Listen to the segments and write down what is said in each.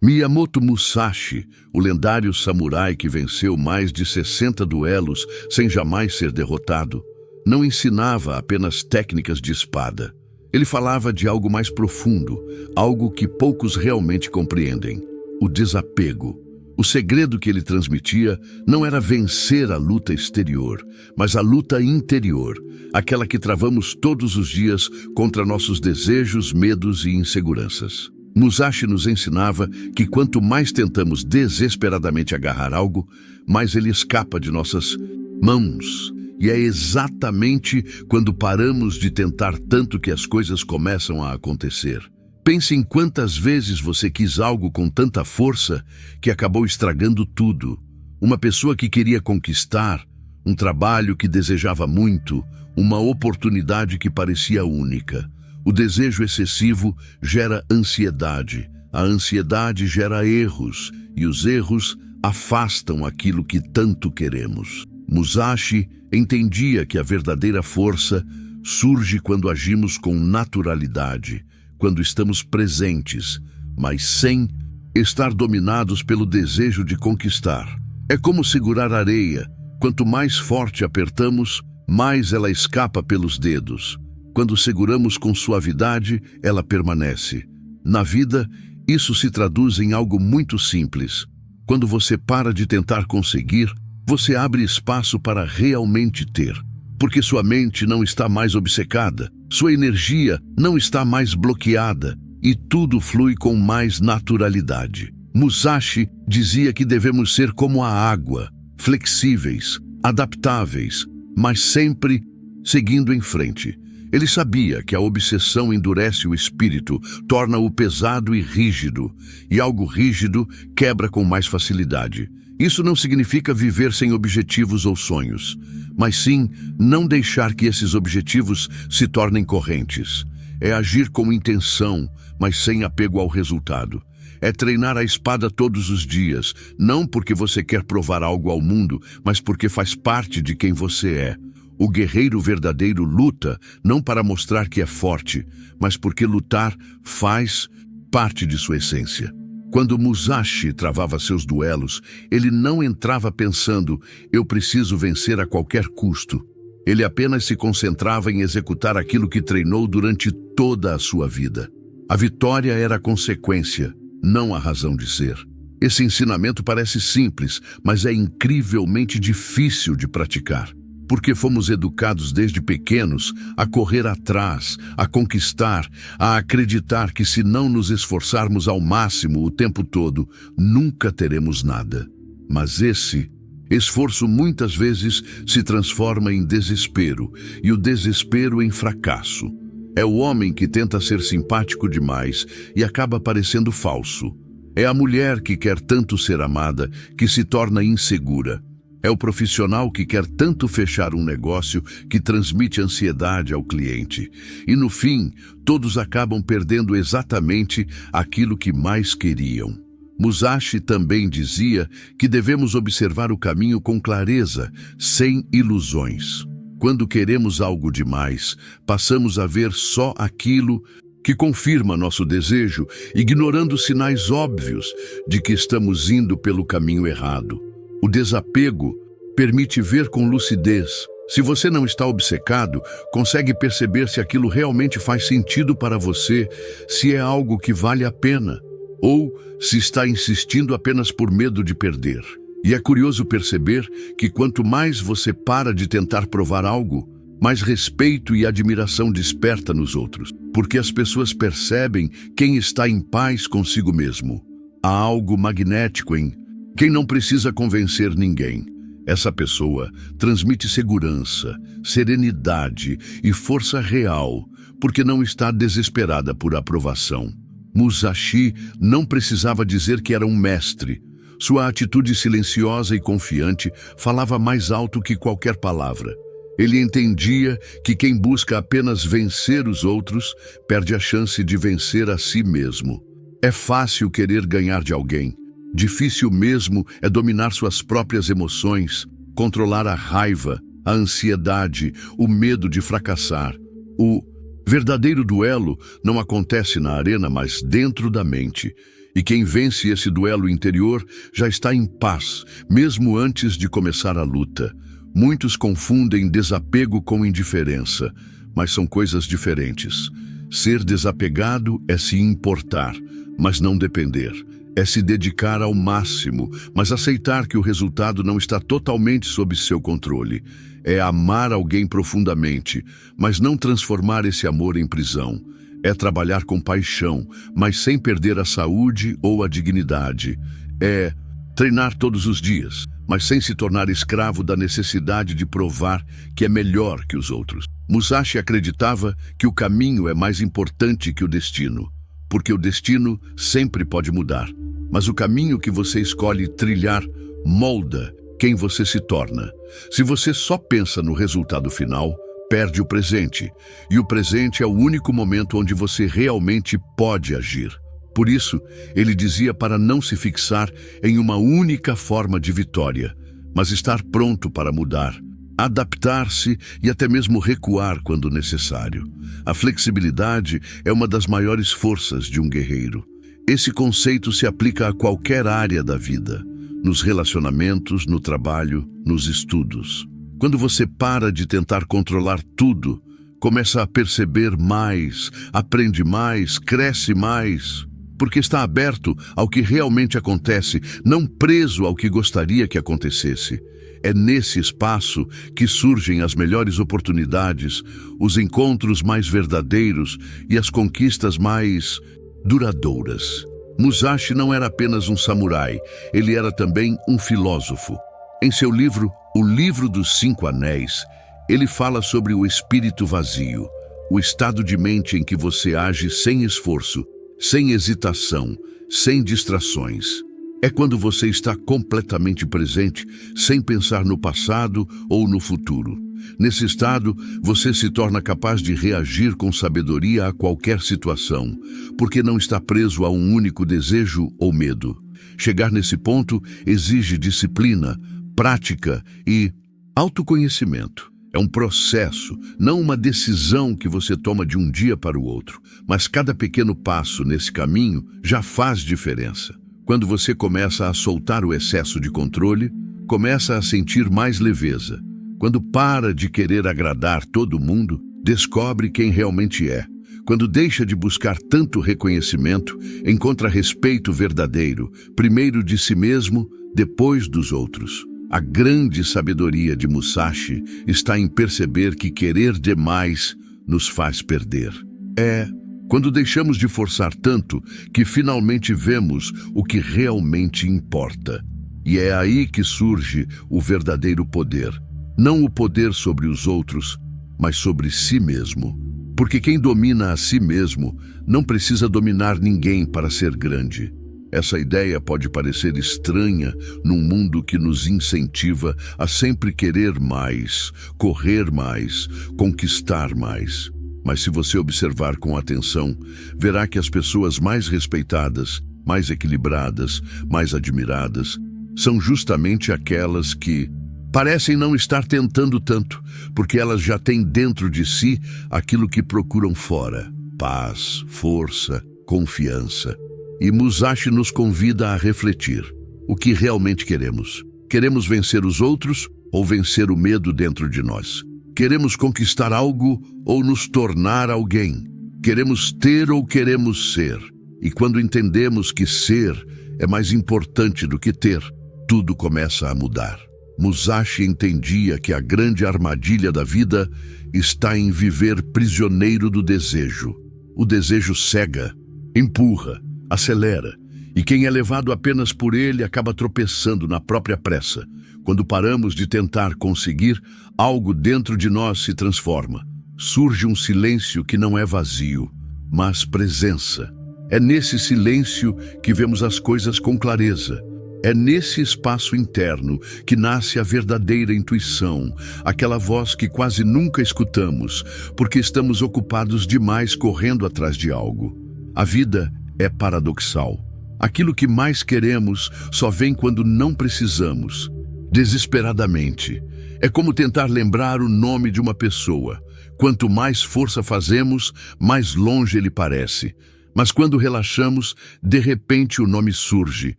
Miyamoto Musashi, o lendário samurai que venceu mais de 60 duelos sem jamais ser derrotado, não ensinava apenas técnicas de espada. Ele falava de algo mais profundo, algo que poucos realmente compreendem: o desapego. O segredo que ele transmitia não era vencer a luta exterior, mas a luta interior, aquela que travamos todos os dias contra nossos desejos, medos e inseguranças. Musashi nos ensinava que quanto mais tentamos desesperadamente agarrar algo, mais ele escapa de nossas mãos. E é exatamente quando paramos de tentar tanto que as coisas começam a acontecer. Pense em quantas vezes você quis algo com tanta força que acabou estragando tudo. Uma pessoa que queria conquistar, um trabalho que desejava muito, uma oportunidade que parecia única. O desejo excessivo gera ansiedade, a ansiedade gera erros, e os erros afastam aquilo que tanto queremos. Musashi entendia que a verdadeira força surge quando agimos com naturalidade, quando estamos presentes, mas sem estar dominados pelo desejo de conquistar. É como segurar areia. Quanto mais forte apertamos, mais ela escapa pelos dedos. Quando seguramos com suavidade, ela permanece. Na vida, isso se traduz em algo muito simples. Quando você para de tentar conseguir, você abre espaço para realmente ter. Porque sua mente não está mais obcecada, sua energia não está mais bloqueada e tudo flui com mais naturalidade. Musashi dizia que devemos ser como a água, flexíveis, adaptáveis, mas sempre seguindo em frente. Ele sabia que a obsessão endurece o espírito, torna-o pesado e rígido, e algo rígido quebra com mais facilidade. Isso não significa viver sem objetivos ou sonhos, mas sim não deixar que esses objetivos se tornem correntes. É agir com intenção, mas sem apego ao resultado. É treinar a espada todos os dias, não porque você quer provar algo ao mundo, mas porque faz parte de quem você é. O guerreiro verdadeiro luta não para mostrar que é forte, mas porque lutar faz parte de sua essência. Quando Musashi travava seus duelos, ele não entrava pensando: eu preciso vencer a qualquer custo. Ele apenas se concentrava em executar aquilo que treinou durante toda a sua vida. A vitória era a consequência, não a razão de ser. Esse ensinamento parece simples, mas é incrivelmente difícil de praticar. Porque fomos educados desde pequenos a correr atrás, a conquistar, a acreditar que se não nos esforçarmos ao máximo o tempo todo, nunca teremos nada. Mas esse esforço muitas vezes se transforma em desespero, e o desespero em fracasso. É o homem que tenta ser simpático demais e acaba parecendo falso. É a mulher que quer tanto ser amada que se torna insegura. É o profissional que quer tanto fechar um negócio que transmite ansiedade ao cliente. E no fim, todos acabam perdendo exatamente aquilo que mais queriam. Musashi também dizia que devemos observar o caminho com clareza, sem ilusões. Quando queremos algo demais, passamos a ver só aquilo que confirma nosso desejo, ignorando sinais óbvios de que estamos indo pelo caminho errado. O desapego permite ver com lucidez. Se você não está obcecado, consegue perceber se aquilo realmente faz sentido para você, se é algo que vale a pena, ou se está insistindo apenas por medo de perder. E é curioso perceber que quanto mais você para de tentar provar algo, mais respeito e admiração desperta nos outros, porque as pessoas percebem quem está em paz consigo mesmo. Há algo magnético em quem não precisa convencer ninguém. Essa pessoa transmite segurança, serenidade e força real, porque não está desesperada por aprovação. Musashi não precisava dizer que era um mestre. Sua atitude silenciosa e confiante falava mais alto que qualquer palavra. Ele entendia que quem busca apenas vencer os outros perde a chance de vencer a si mesmo. É fácil querer ganhar de alguém. Difícil mesmo é dominar suas próprias emoções, controlar a raiva, a ansiedade, o medo de fracassar. O verdadeiro duelo não acontece na arena, mas dentro da mente. E quem vence esse duelo interior já está em paz, mesmo antes de começar a luta. Muitos confundem desapego com indiferença, mas são coisas diferentes. Ser desapegado é se importar, mas não depender. É se dedicar ao máximo, mas aceitar que o resultado não está totalmente sob seu controle. É amar alguém profundamente, mas não transformar esse amor em prisão. É trabalhar com paixão, mas sem perder a saúde ou a dignidade. É treinar todos os dias, mas sem se tornar escravo da necessidade de provar que é melhor que os outros. Musashi acreditava que o caminho é mais importante que o destino, porque o destino sempre pode mudar, mas o caminho que você escolhe trilhar molda quem você se torna. Se você só pensa no resultado final, perde o presente, e o presente é o único momento onde você realmente pode agir. Por isso, ele dizia para não se fixar em uma única forma de vitória, mas estar pronto para mudar, adaptar-se e até mesmo recuar quando necessário. A flexibilidade é uma das maiores forças de um guerreiro. Esse conceito se aplica a qualquer área da vida, nos relacionamentos, no trabalho, nos estudos. Quando você para de tentar controlar tudo, começa a perceber mais, aprende mais, cresce mais, porque está aberto ao que realmente acontece, não preso ao que gostaria que acontecesse. É nesse espaço que surgem as melhores oportunidades, os encontros mais verdadeiros e as conquistas mais duradouras. Musashi não era apenas um samurai, ele era também um filósofo. Em seu livro, O Livro dos Cinco Anéis, ele fala sobre o espírito vazio, o estado de mente em que você age sem esforço, sem hesitação, sem distrações. É quando você está completamente presente, sem pensar no passado ou no futuro. Nesse estado, você se torna capaz de reagir com sabedoria a qualquer situação, porque não está preso a um único desejo ou medo. Chegar nesse ponto exige disciplina, prática e autoconhecimento. É um processo, não uma decisão que você toma de um dia para o outro, mas cada pequeno passo nesse caminho já faz diferença. Quando você começa a soltar o excesso de controle, começa a sentir mais leveza. Quando para de querer agradar todo mundo, descobre quem realmente é. Quando deixa de buscar tanto reconhecimento, encontra respeito verdadeiro, primeiro de si mesmo, depois dos outros. A grande sabedoria de Musashi está em perceber que querer demais nos faz perder. É quando deixamos de forçar tanto que finalmente vemos o que realmente importa. E é aí que surge o verdadeiro poder. Não o poder sobre os outros, mas sobre si mesmo. Porque quem domina a si mesmo não precisa dominar ninguém para ser grande. Essa ideia pode parecer estranha num mundo que nos incentiva a sempre querer mais, correr mais, conquistar mais. Mas se você observar com atenção, verá que as pessoas mais respeitadas, mais equilibradas, mais admiradas, são justamente aquelas que parecem não estar tentando tanto, porque elas já têm dentro de si aquilo que procuram fora: paz, força, confiança. E Musashi nos convida a refletir. O que realmente queremos? Queremos vencer os outros ou vencer o medo dentro de nós? Queremos conquistar algo ou nos tornar alguém? Queremos ter ou queremos ser? E quando entendemos que ser é mais importante do que ter, tudo começa a mudar. Musashi entendia que a grande armadilha da vida está em viver prisioneiro do desejo. O desejo cega, empurra, acelera, e quem é levado apenas por ele acaba tropeçando na própria pressa. Quando paramos de tentar conseguir, algo dentro de nós se transforma. Surge um silêncio que não é vazio, mas presença. É nesse silêncio que vemos as coisas com clareza. É nesse espaço interno que nasce a verdadeira intuição, aquela voz que quase nunca escutamos, porque estamos ocupados demais correndo atrás de algo. A vida é paradoxal. Aquilo que mais queremos só vem quando não precisamos, desesperadamente. É como tentar lembrar o nome de uma pessoa. Quanto mais força fazemos, mais longe ele parece. Mas quando relaxamos, de repente o nome surge,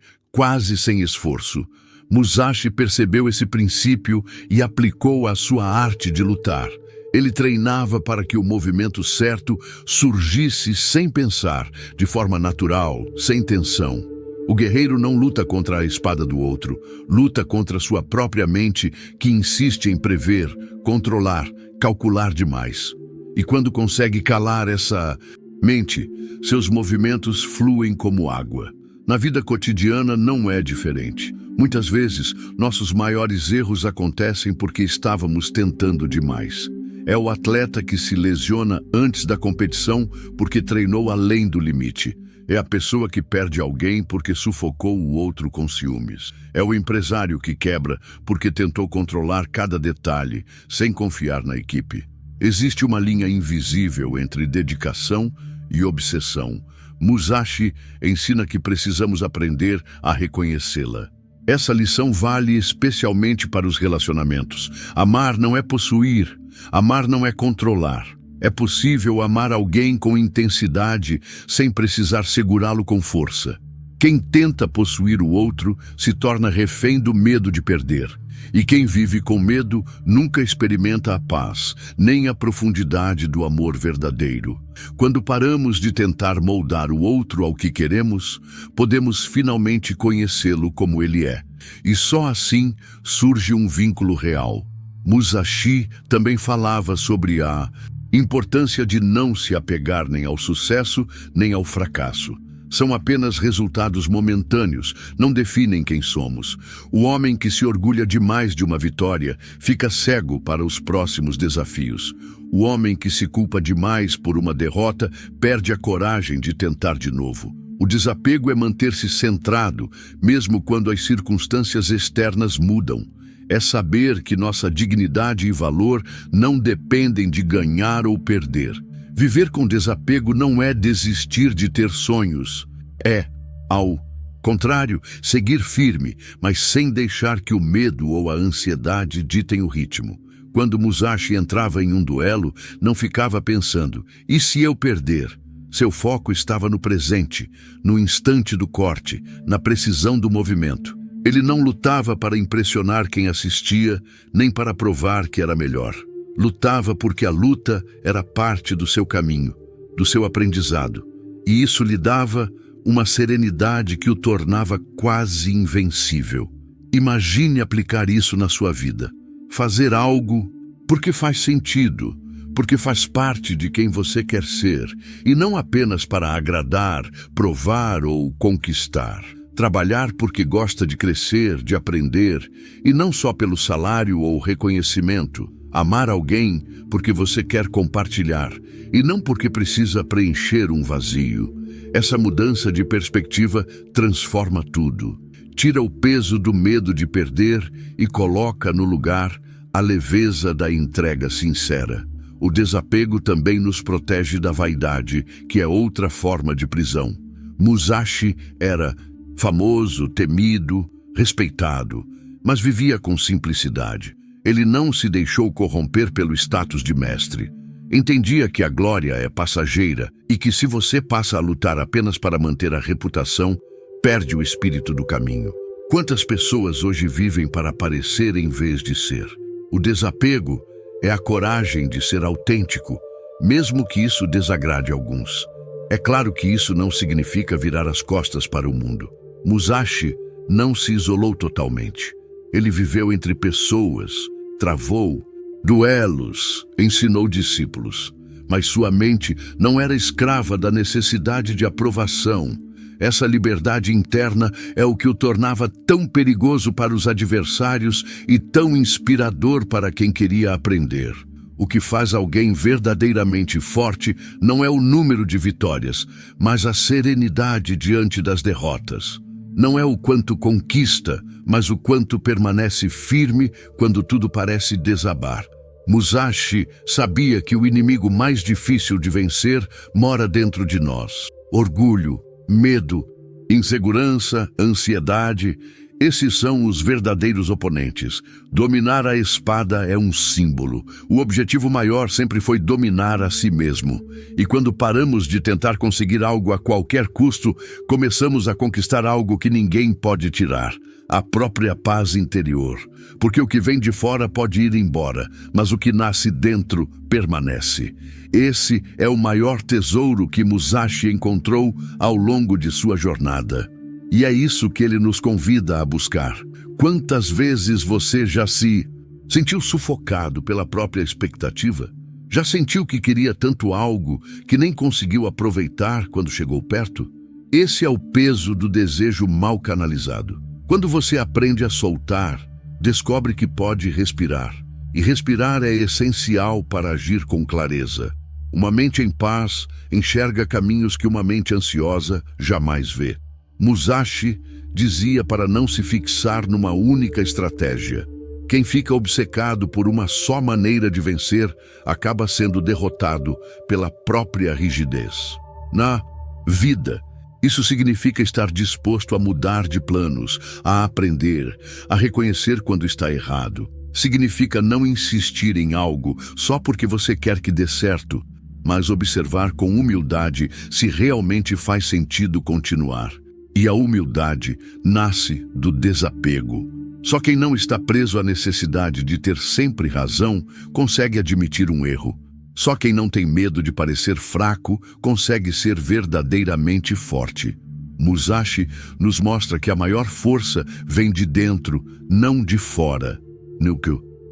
quase sem esforço. Musashi percebeu esse princípio e aplicou à sua arte de lutar. Ele treinava para que o movimento certo surgisse sem pensar, de forma natural, sem tensão. O guerreiro não luta contra a espada do outro, luta contra sua própria mente que insiste em prever, controlar, calcular demais. E quando consegue calar essa mente, seus movimentos fluem como água. Na vida cotidiana não é diferente. Muitas vezes, nossos maiores erros acontecem porque estávamos tentando demais. É o atleta que se lesiona antes da competição porque treinou além do limite. É a pessoa que perde alguém porque sufocou o outro com ciúmes. É o empresário que quebra porque tentou controlar cada detalhe, sem confiar na equipe. Existe uma linha invisível entre dedicação e obsessão. Musashi ensina que precisamos aprender a reconhecê-la. Essa lição vale especialmente para os relacionamentos. Amar não é possuir, amar não é controlar. É possível amar alguém com intensidade sem precisar segurá-lo com força. Quem tenta possuir o outro se torna refém do medo de perder. E quem vive com medo nunca experimenta a paz, nem a profundidade do amor verdadeiro. Quando paramos de tentar moldar o outro ao que queremos, podemos finalmente conhecê-lo como ele é. E só assim surge um vínculo real. Musashi também falava sobre a importância de não se apegar nem ao sucesso, nem ao fracasso. São apenas resultados momentâneos, não definem quem somos. O homem que se orgulha demais de uma vitória fica cego para os próximos desafios. O homem que se culpa demais por uma derrota perde a coragem de tentar de novo. O desapego é manter-se centrado, mesmo quando as circunstâncias externas mudam. É saber que nossa dignidade e valor não dependem de ganhar ou perder. Viver com desapego não é desistir de ter sonhos. É, ao contrário, seguir firme, mas sem deixar que o medo ou a ansiedade ditem o ritmo. Quando Musashi entrava em um duelo, não ficava pensando, e se eu perder? Seu foco estava no presente, no instante do corte, na precisão do movimento. Ele não lutava para impressionar quem assistia, nem para provar que era melhor. Lutava porque a luta era parte do seu caminho, do seu aprendizado. E isso lhe dava uma serenidade que o tornava quase invencível. Imagine aplicar isso na sua vida. Fazer algo porque faz sentido, porque faz parte de quem você quer ser, e não apenas para agradar, provar ou conquistar. Trabalhar porque gosta de crescer, de aprender, e não só pelo salário ou reconhecimento. Amar alguém porque você quer compartilhar, e não porque precisa preencher um vazio. Essa mudança de perspectiva transforma tudo. Tira o peso do medo de perder e coloca no lugar a leveza da entrega sincera. O desapego também nos protege da vaidade, que é outra forma de prisão. Musashi era famoso, temido, respeitado, mas vivia com simplicidade. Ele não se deixou corromper pelo status de mestre. Entendia que a glória é passageira e que se você passa a lutar apenas para manter a reputação, perde o espírito do caminho. Quantas pessoas hoje vivem para aparecer em vez de ser? O desapego é a coragem de ser autêntico, mesmo que isso desagrade alguns. É claro que isso não significa virar as costas para o mundo. Musashi não se isolou totalmente. Ele viveu entre pessoas, travou duelos, ensinou discípulos. Mas sua mente não era escrava da necessidade de aprovação. Essa liberdade interna é o que o tornava tão perigoso para os adversários e tão inspirador para quem queria aprender. O que faz alguém verdadeiramente forte não é o número de vitórias, mas a serenidade diante das derrotas. Não é o quanto conquista, mas o quanto permanece firme quando tudo parece desabar. Musashi sabia que o inimigo mais difícil de vencer mora dentro de nós. Orgulho, medo, insegurança, ansiedade. Esses são os verdadeiros oponentes. Dominar a espada é um símbolo. O objetivo maior sempre foi dominar a si mesmo. E quando paramos de tentar conseguir algo a qualquer custo, começamos a conquistar algo que ninguém pode tirar: a própria paz interior. Porque o que vem de fora pode ir embora, mas o que nasce dentro permanece. Esse é o maior tesouro que Musashi encontrou ao longo de sua jornada. E é isso que ele nos convida a buscar. Quantas vezes você já se sentiu sufocado pela própria expectativa? Já sentiu que queria tanto algo que nem conseguiu aproveitar quando chegou perto? Esse é o peso do desejo mal canalizado. Quando você aprende a soltar, descobre que pode respirar. E respirar é essencial para agir com clareza. Uma mente em paz enxerga caminhos que uma mente ansiosa jamais vê. Musashi dizia para não se fixar numa única estratégia. Quem fica obcecado por uma só maneira de vencer acaba sendo derrotado pela própria rigidez. Na vida, isso significa estar disposto a mudar de planos, a aprender, a reconhecer quando está errado. Significa não insistir em algo só porque você quer que dê certo, mas observar com humildade se realmente faz sentido continuar. E a humildade nasce do desapego. Só quem não está preso à necessidade de ter sempre razão consegue admitir um erro. Só quem não tem medo de parecer fraco consegue ser verdadeiramente forte. Musashi nos mostra que a maior força vem de dentro, não de fora. No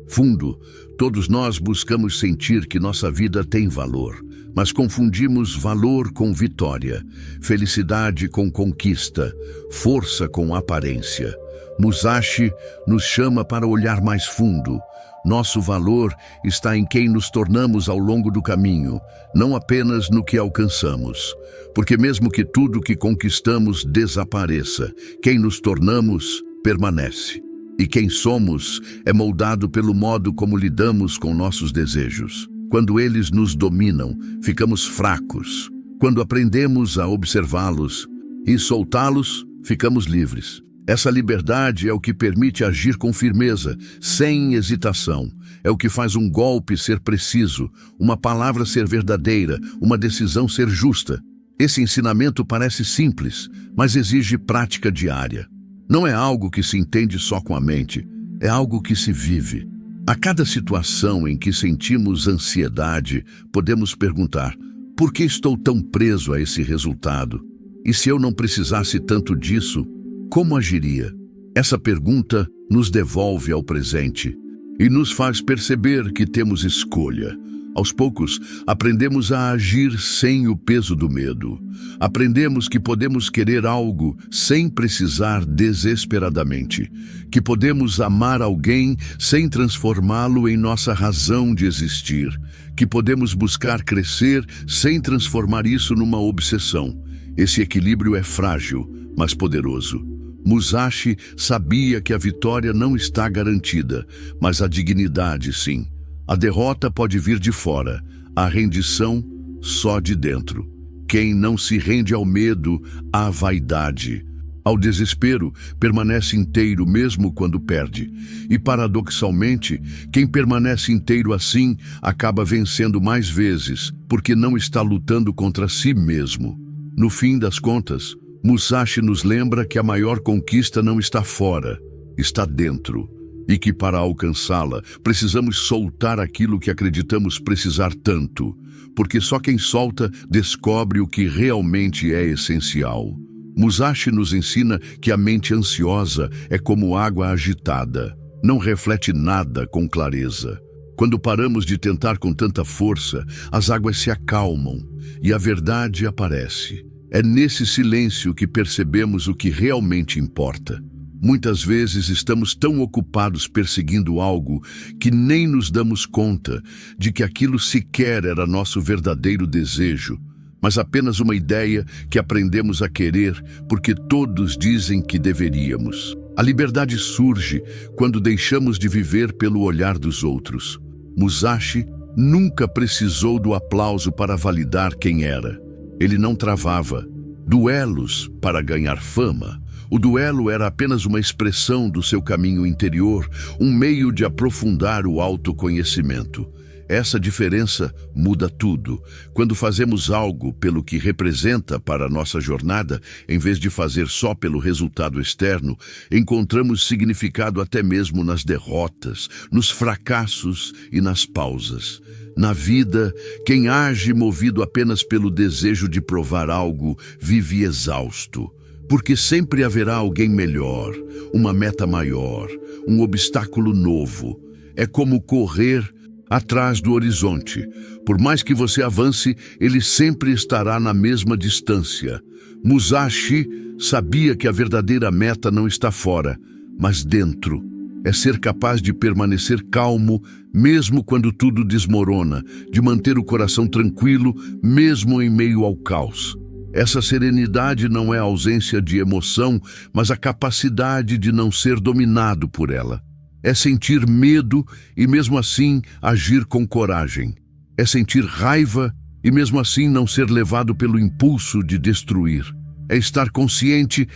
fundo, todos nós buscamos sentir que nossa vida tem valor, mas confundimos valor com vitória, felicidade com conquista, força com aparência. Musashi nos chama para olhar mais fundo. Nosso valor está em quem nos tornamos ao longo do caminho, não apenas no que alcançamos. Porque mesmo que tudo que conquistamos desapareça, quem nos tornamos permanece. E quem somos é moldado pelo modo como lidamos com nossos desejos. Quando eles nos dominam, ficamos fracos. Quando aprendemos a observá-los e soltá-los, ficamos livres. Essa liberdade é o que permite agir com firmeza, sem hesitação. É o que faz um golpe ser preciso, uma palavra ser verdadeira, uma decisão ser justa. Esse ensinamento parece simples, mas exige prática diária. Não é algo que se entende só com a mente, é algo que se vive. A cada situação em que sentimos ansiedade, podemos perguntar: por que estou tão preso a esse resultado? E se eu não precisasse tanto disso, como agiria? Essa pergunta nos devolve ao presente e nos faz perceber que temos escolha. Aos poucos, aprendemos a agir sem o peso do medo. Aprendemos que podemos querer algo sem precisar desesperadamente. Que podemos amar alguém sem transformá-lo em nossa razão de existir. Que podemos buscar crescer sem transformar isso numa obsessão. Esse equilíbrio é frágil, mas poderoso. Musashi sabia que a vitória não está garantida, mas a dignidade sim. A derrota pode vir de fora, a rendição só de dentro. Quem não se rende ao medo, à vaidade, ao desespero, permanece inteiro mesmo quando perde. E paradoxalmente, quem permanece inteiro assim acaba vencendo mais vezes, porque não está lutando contra si mesmo. No fim das contas, Musashi nos lembra que a maior conquista não está fora, está dentro. E que para alcançá-la, precisamos soltar aquilo que acreditamos precisar tanto, porque só quem solta descobre o que realmente é essencial. Musashi nos ensina que a mente ansiosa é como água agitada, não reflete nada com clareza. Quando paramos de tentar com tanta força, as águas se acalmam e a verdade aparece. É nesse silêncio que percebemos o que realmente importa. Muitas vezes estamos tão ocupados perseguindo algo que nem nos damos conta de que aquilo sequer era nosso verdadeiro desejo, mas apenas uma ideia que aprendemos a querer porque todos dizem que deveríamos. A liberdade surge quando deixamos de viver pelo olhar dos outros. Musashi nunca precisou do aplauso para validar quem era. Ele não travava duelos para ganhar fama O duelo era apenas uma expressão do seu caminho interior, um meio de aprofundar o autoconhecimento. Essa diferença muda tudo. Quando fazemos algo pelo que representa para a nossa jornada, em vez de fazer só pelo resultado externo, encontramos significado até mesmo nas derrotas, nos fracassos e nas pausas. Na vida, quem age movido apenas pelo desejo de provar algo, vive exausto. Porque sempre haverá alguém melhor, uma meta maior, um obstáculo novo. É como correr atrás do horizonte. Por mais que você avance, ele sempre estará na mesma distância. Musashi sabia que a verdadeira meta não está fora, mas dentro. É ser capaz de permanecer calmo, mesmo quando tudo desmorona, de manter o coração tranquilo, mesmo em meio ao caos. Essa serenidade não é a ausência de emoção, mas a capacidade de não ser dominado por ela. É sentir medo e mesmo assim agir com coragem. É sentir raiva e mesmo assim não ser levado pelo impulso de destruir. É estar consciente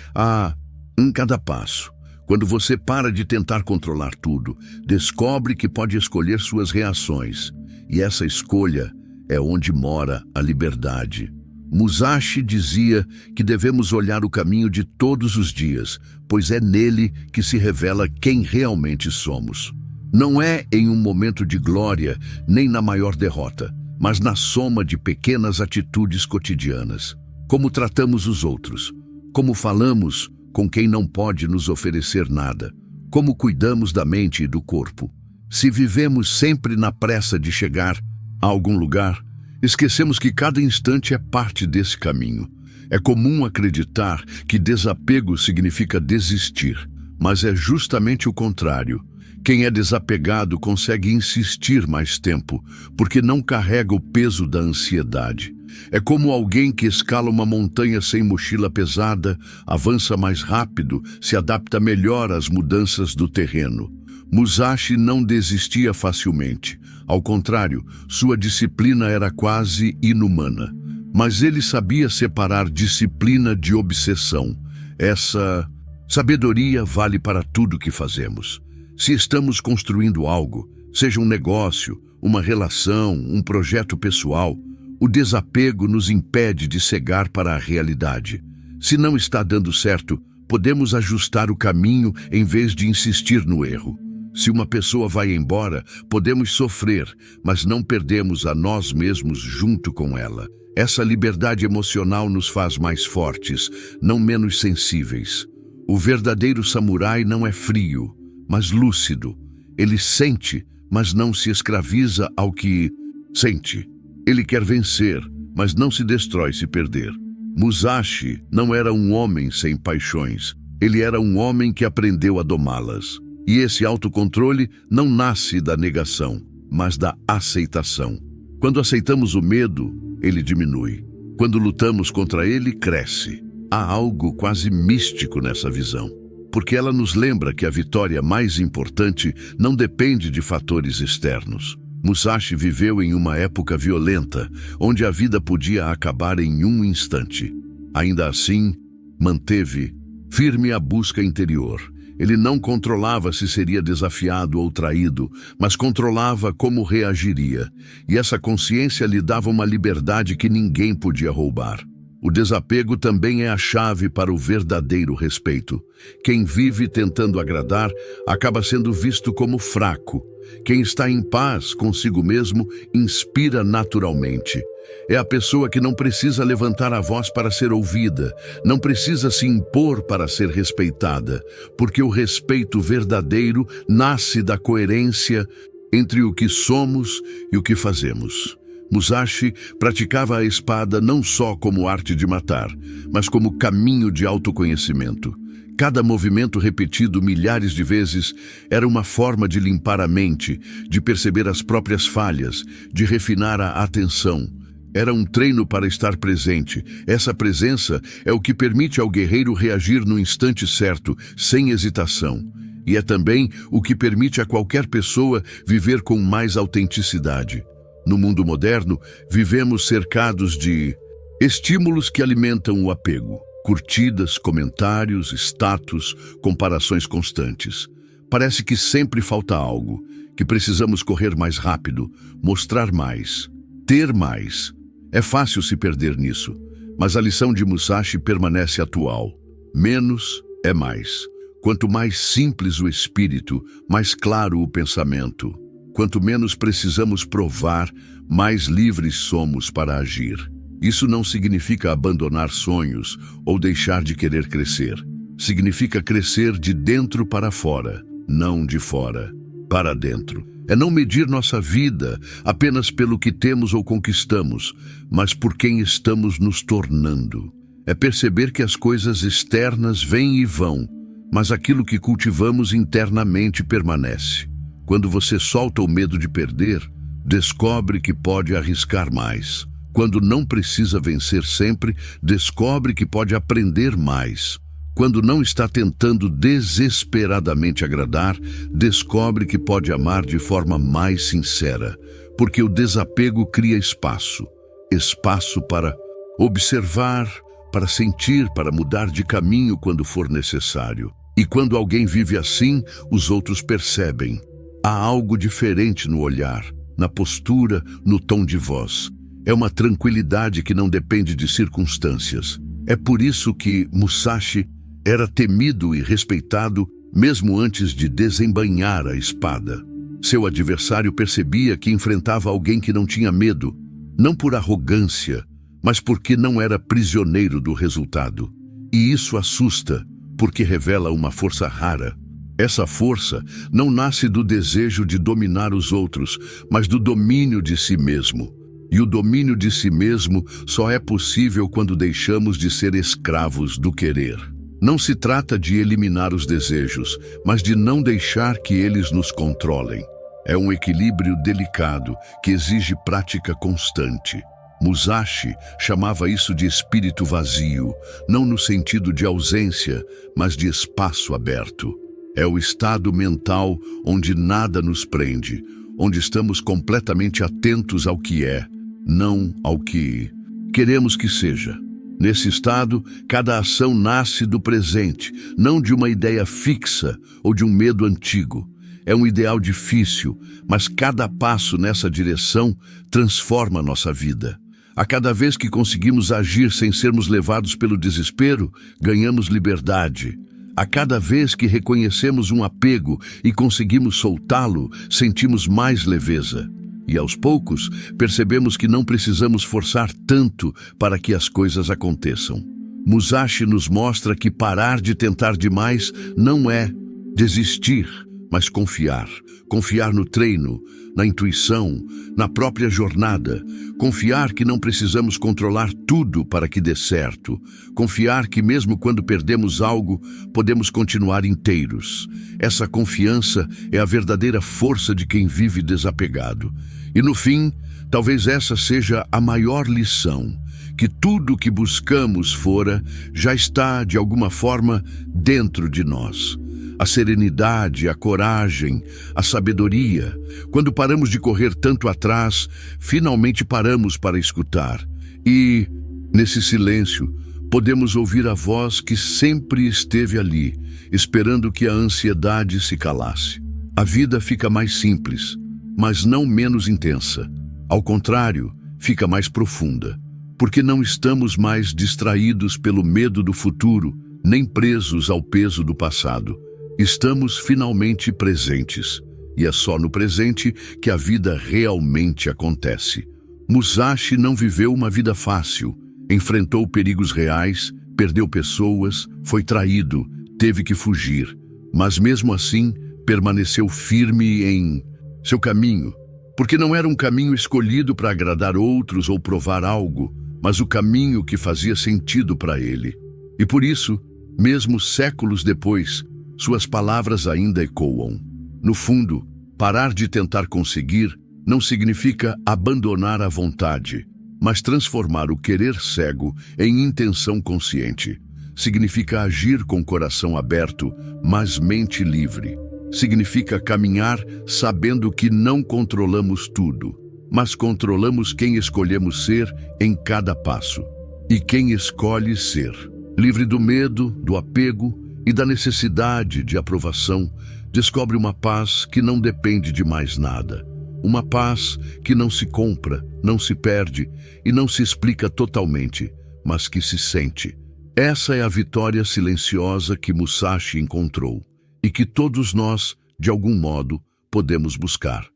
em cada passo. Quando você para de tentar controlar tudo, descobre que pode escolher suas reações. E essa escolha é onde mora a liberdade. Musashi dizia que devemos olhar o caminho de todos os dias, pois é nele que se revela quem realmente somos. Não é em um momento de glória, nem na maior derrota, mas na soma de pequenas atitudes cotidianas. Como tratamos os outros, como falamos com quem não pode nos oferecer nada, como cuidamos da mente e do corpo. Se vivemos sempre na pressa de chegar a algum lugar, esquecemos que cada instante é parte desse caminho. É comum acreditar que desapego significa desistir, mas é justamente o contrário. Quem é desapegado consegue insistir mais tempo, porque não carrega o peso da ansiedade. É como alguém que escala uma montanha sem mochila pesada, avança mais rápido, se adapta melhor às mudanças do terreno. Musashi não desistia facilmente. Ao contrário, sua disciplina era quase inumana. Mas ele sabia separar disciplina de obsessão. Essa sabedoria vale para tudo que fazemos. Se estamos construindo algo, seja um negócio, uma relação, um projeto pessoal, o desapego nos impede de cegar para a realidade. Se não está dando certo, podemos ajustar o caminho em vez de insistir no erro. Se uma pessoa vai embora, podemos sofrer, mas não perdemos a nós mesmos junto com ela. Essa liberdade emocional nos faz mais fortes, não menos sensíveis. O verdadeiro samurai não é frio, mas lúcido. Ele sente, mas não se escraviza ao que sente. Ele quer vencer, mas não se destrói se perder. Musashi não era um homem sem paixões. Ele era um homem que aprendeu a domá-las. E esse autocontrole não nasce da negação, mas da aceitação. Quando aceitamos o medo, ele diminui. Quando lutamos contra ele, cresce. Há algo quase místico nessa visão, porque ela nos lembra que a vitória mais importante não depende de fatores externos. Musashi viveu em uma época violenta, onde a vida podia acabar em um instante. Ainda assim, manteve firme a busca interior. Ele não controlava se seria desafiado ou traído, mas controlava como reagiria. E essa consciência lhe dava uma liberdade que ninguém podia roubar. O desapego também é a chave para o verdadeiro respeito. Quem vive tentando agradar acaba sendo visto como fraco. Quem está em paz consigo mesmo inspira naturalmente. É a pessoa que não precisa levantar a voz para ser ouvida, não precisa se impor para ser respeitada, porque o respeito verdadeiro nasce da coerência entre o que somos e o que fazemos. Musashi praticava a espada não só como arte de matar, mas como caminho de autoconhecimento. Cada movimento repetido milhares de vezes era uma forma de limpar a mente, de perceber as próprias falhas, de refinar a atenção. Era um treino para estar presente. Essa presença é o que permite ao guerreiro reagir no instante certo, sem hesitação. E é também o que permite a qualquer pessoa viver com mais autenticidade. No mundo moderno, vivemos cercados de estímulos que alimentam o apego. Curtidas, comentários, status, comparações constantes. Parece que sempre falta algo, que precisamos correr mais rápido, mostrar mais, ter mais. É fácil se perder nisso, mas a lição de Musashi permanece atual. Menos é mais. Quanto mais simples o espírito, mais claro o pensamento. Quanto menos precisamos provar, mais livres somos para agir. Isso não significa abandonar sonhos ou deixar de querer crescer. Significa crescer de dentro para fora, não de fora para dentro. É não medir nossa vida apenas pelo que temos ou conquistamos, mas por quem estamos nos tornando. É perceber que as coisas externas vêm e vão, mas aquilo que cultivamos internamente permanece. Quando você solta o medo de perder, descobre que pode arriscar mais. Quando não precisa vencer sempre, descobre que pode aprender mais. Quando não está tentando desesperadamente agradar, descobre que pode amar de forma mais sincera, porque o desapego cria espaço. Espaço para observar, para sentir, para mudar de caminho quando for necessário. E quando alguém vive assim, os outros percebem. Há algo diferente no olhar, na postura, no tom de voz. É uma tranquilidade que não depende de circunstâncias. É por isso que Musashi era temido e respeitado mesmo antes de desembainhar a espada. Seu adversário percebia que enfrentava alguém que não tinha medo, não por arrogância, mas porque não era prisioneiro do resultado. E isso assusta, porque revela uma força rara. Essa força não nasce do desejo de dominar os outros, mas do domínio de si mesmo. E o domínio de si mesmo só é possível quando deixamos de ser escravos do querer. Não se trata de eliminar os desejos, mas de não deixar que eles nos controlem. É um equilíbrio delicado que exige prática constante. Musashi chamava isso de espírito vazio, não no sentido de ausência, mas de espaço aberto. É o estado mental onde nada nos prende, onde estamos completamente atentos ao que é, não ao que queremos que seja. Nesse estado, cada ação nasce do presente, não de uma ideia fixa ou de um medo antigo. É um ideal difícil, mas cada passo nessa direção transforma nossa vida. A cada vez que conseguimos agir sem sermos levados pelo desespero, ganhamos liberdade. A cada vez que reconhecemos um apego e conseguimos soltá-lo, sentimos mais leveza. E aos poucos, percebemos que não precisamos forçar tanto para que as coisas aconteçam. Musashi nos mostra que parar de tentar demais não é desistir, mas confiar. Confiar no treino, na intuição, na própria jornada. Confiar que não precisamos controlar tudo para que dê certo. Confiar que mesmo quando perdemos algo, podemos continuar inteiros. Essa confiança é a verdadeira força de quem vive desapegado. E no fim, talvez essa seja a maior lição, que tudo o que buscamos fora já está, de alguma forma, dentro de nós. A serenidade, a coragem, a sabedoria. Quando paramos de correr tanto atrás, finalmente paramos para escutar. E, nesse silêncio, podemos ouvir a voz que sempre esteve ali, esperando que a ansiedade se calasse. A vida fica mais simples, mas não menos intensa. Ao contrário, fica mais profunda, porque não estamos mais distraídos pelo medo do futuro, nem presos ao peso do passado. Estamos finalmente presentes, e é só no presente que a vida realmente acontece. Musashi não viveu uma vida fácil, enfrentou perigos reais, perdeu pessoas, foi traído, teve que fugir, mas mesmo assim permaneceu firme em seu caminho, porque não era um caminho escolhido para agradar outros ou provar algo, mas o caminho que fazia sentido para ele. E por isso, mesmo séculos depois, suas palavras ainda ecoam. No fundo, parar de tentar conseguir não significa abandonar a vontade, mas transformar o querer cego em intenção consciente. Significa agir com coração aberto, mas mente livre. Significa caminhar sabendo que não controlamos tudo, mas controlamos quem escolhemos ser em cada passo. E quem escolhe ser Livre do medo, do apego e da necessidade de aprovação, descobre uma paz que não depende de mais nada. Uma paz que não se compra, não se perde e não se explica totalmente, mas que se sente. Essa é a vitória silenciosa que Musashi encontrou e que todos nós, de algum modo, podemos buscar.